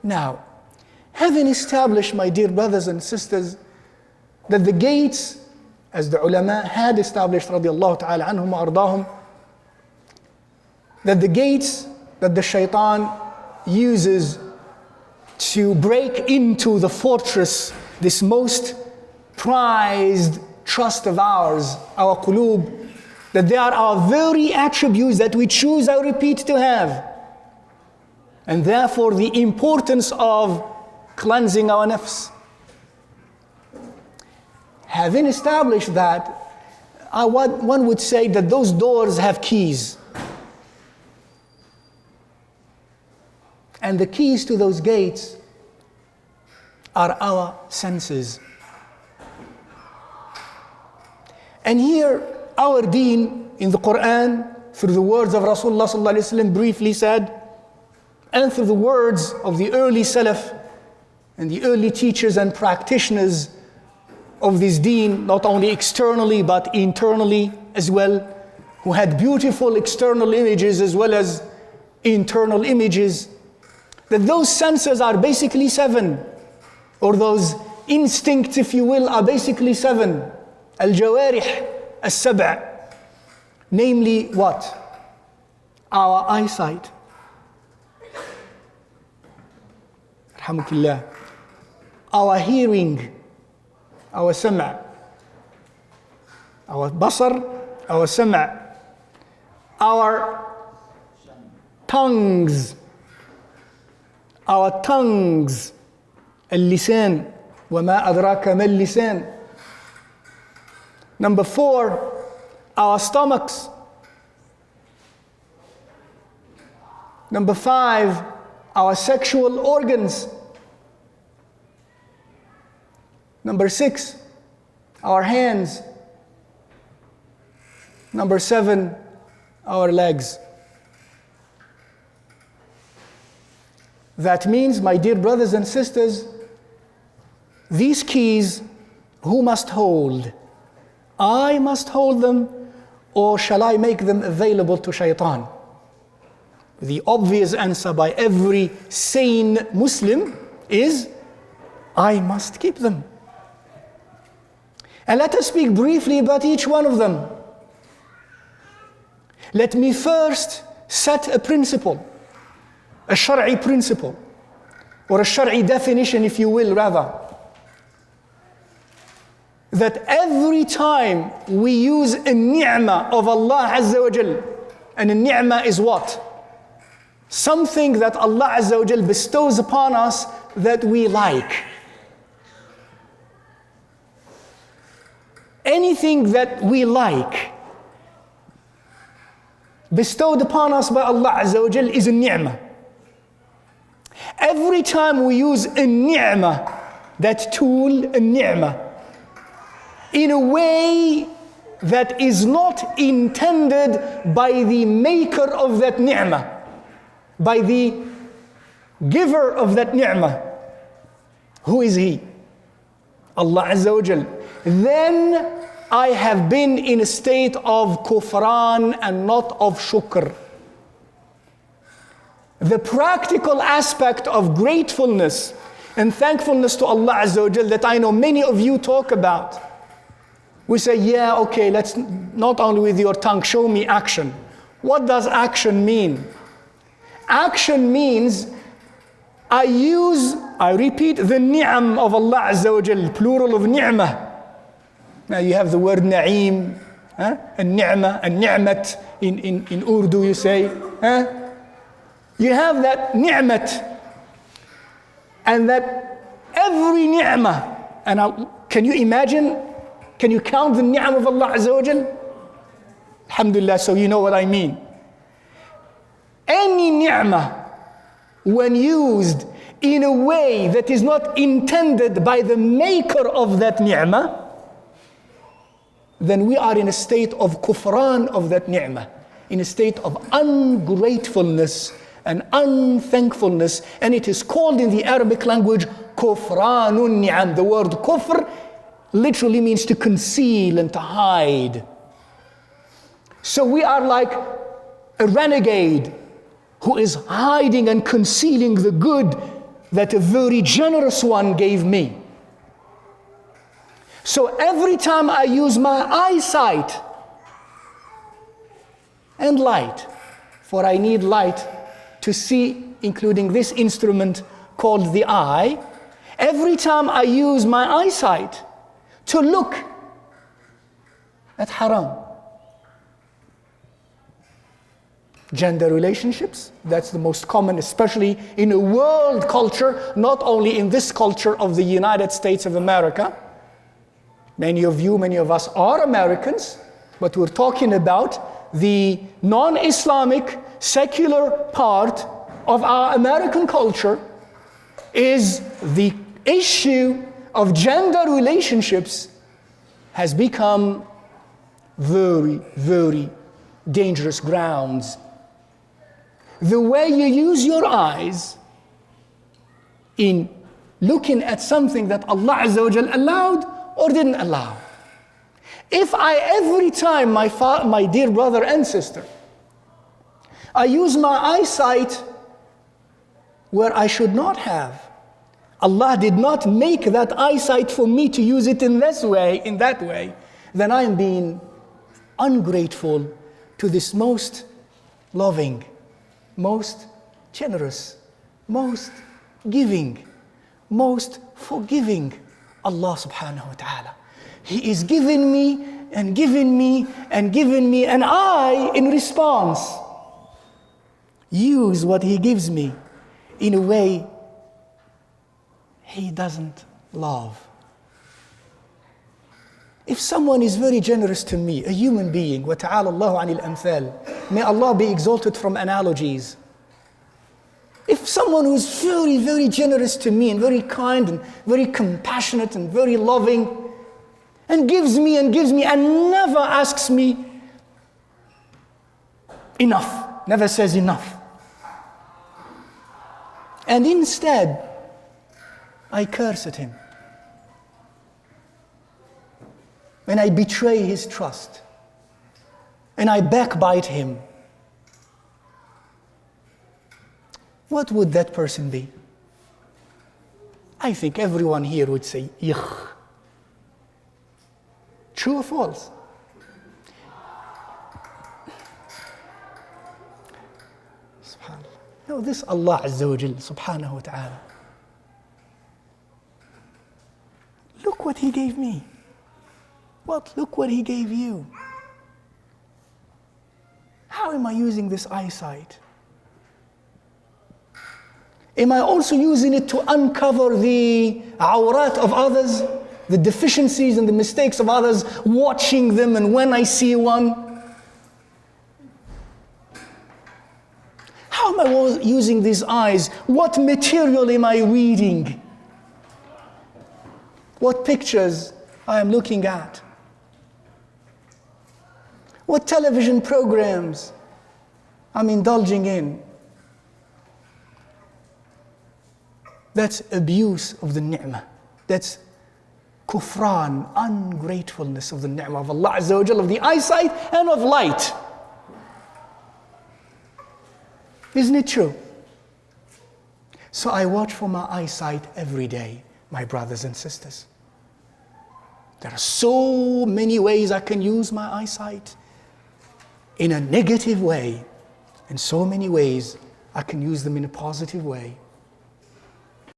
Now, having established, my dear brothers and sisters, that the gates, as the ulama had established, radiallahu ta'ala anhum wa ardahum, that the gates that the shaitan uses to break into the fortress, this most prized trust of ours, our qulub, that they are our very attributes that we choose, I repeat, to have. And therefore the importance of cleansing our nafs. Having established that, one would say that those doors have keys. And the keys to those gates are our senses. And here, our deen in the Quran, through the words of Rasulullah sallallahu alaihi wasallam briefly said, and through the words of the early Salaf and the early teachers and practitioners of this deen, not only externally but internally as well, who had beautiful external images as well as internal images, that those senses are basically 7, or those instincts, if you will, are basically 7. Al-Jawarih As-Sab', namely what? Our eyesight. Alhamdulillah. Our hearing, our sam', our basar, our sam', our tongues, اللسان وما أدراك ما اللسان. Number 4, our stomachs. Number 5, our sexual organs. Number 6, our hands. Number 7, our legs. That means, my dear brothers and sisters, these keys, who must hold? I must hold them, or shall I make them available to shaitan? The obvious answer by every sane Muslim is, I must keep them. And let us speak briefly about each one of them. Let me first set a principle, a Shar'i principle, or a Shar'i definition, if you will, rather. That every time we use a ni'mah of Allah Azza wa Jal, and a ni'mah is what? Something that Allah Azza wa Jal bestows upon us that we like. Anything that we like, bestowed upon us by Allah Azza wa Jal, is a ni'mah. Every time we use a ni'mah, that tool, a ni'mah, in a way that is not intended by the maker of that ni'mah, by the giver of that ni'mah. Who is he? Allah Azza wa Jal. Then I have been in a state of kufran and not of shukr. The practical aspect of gratefulness and thankfulness to Allah Azza wa Jal that I know many of you talk about. We say, yeah, okay, let's not only with your tongue, show me action. What does action mean? Action means I repeat, the ni'am of Allah Azza wa Jal, plural of ni'mah. Now you have the word na'im, al-ni'mah, al-ni'mat, in Urdu you say. You have that ni'mat, and that every ni'mah, and can you imagine, can you count the ni'am of Allah Azza wa Jal? Alhamdulillah, so you know what I mean. Any ni'mah, when used in a way that is not intended by the maker of that ni'mah, then we are in a state of kufran of that ni'mah, in a state of ungratefulness and unthankfulness, and it is called in the Arabic language kufranun ni'am. The word kufr literally means to conceal and to hide. So we are like a renegade who is hiding and concealing the good that a very generous one gave me. So every time I use my eyesight and light, for I need light to see, including this instrument called the eye, every time I use my eyesight to look at haram, gender relationships, that's the most common, especially in a world culture, not only in this culture of the United States of America. Many of us are Americans, but we're talking about the non-Islamic, secular part of our American culture. Is the issue of gender relationships has become very, very dangerous grounds. The way you use your eyes in looking at something that Allah Azza wa Jal allowed or didn't allow. If every time, my dear brother and sister, I use my eyesight where I should not have, Allah did not make that eyesight for me to use it in that way, then I am being ungrateful to this most loving, most generous, most giving, most forgiving Allah subhanahu wa ta'ala. He is giving me and giving me and giving me, and I, in response, use what He gives me in a way He doesn't love. If someone is very generous to me, a human being, وَتَعَالَى اللَّهُ عَنِ الْأَمْثَالِ, may Allah be exalted from analogies. If someone who's very, very generous to me and very kind and very compassionate and very loving and gives me and never asks me enough, never says enough. And instead, I curse at him. And I betray his trust. And I backbite him. What would that person be? I think everyone here would say, yuck. True or false? SubhanAllah. No, this Allah Azza wa Jal, subhanahu wa ta'ala. Look what He gave me. Look what He gave you. How am I using this eyesight? Am I also using it to uncover the awrat of others, the deficiencies and the mistakes of others, watching them, and when I see one? How am I using these eyes? What material am I reading? What pictures I am looking at? What television programs I'm indulging in? That's abuse of the ni'mah. That's kufran, ungratefulness of the ni'mah of Allah Azza wa Jal, of the eyesight and of light. Isn't it true? So I watch for my eyesight every day, my brothers and sisters. There are so many ways I can use my eyesight in a negative way, and so many ways I can use them in a positive way.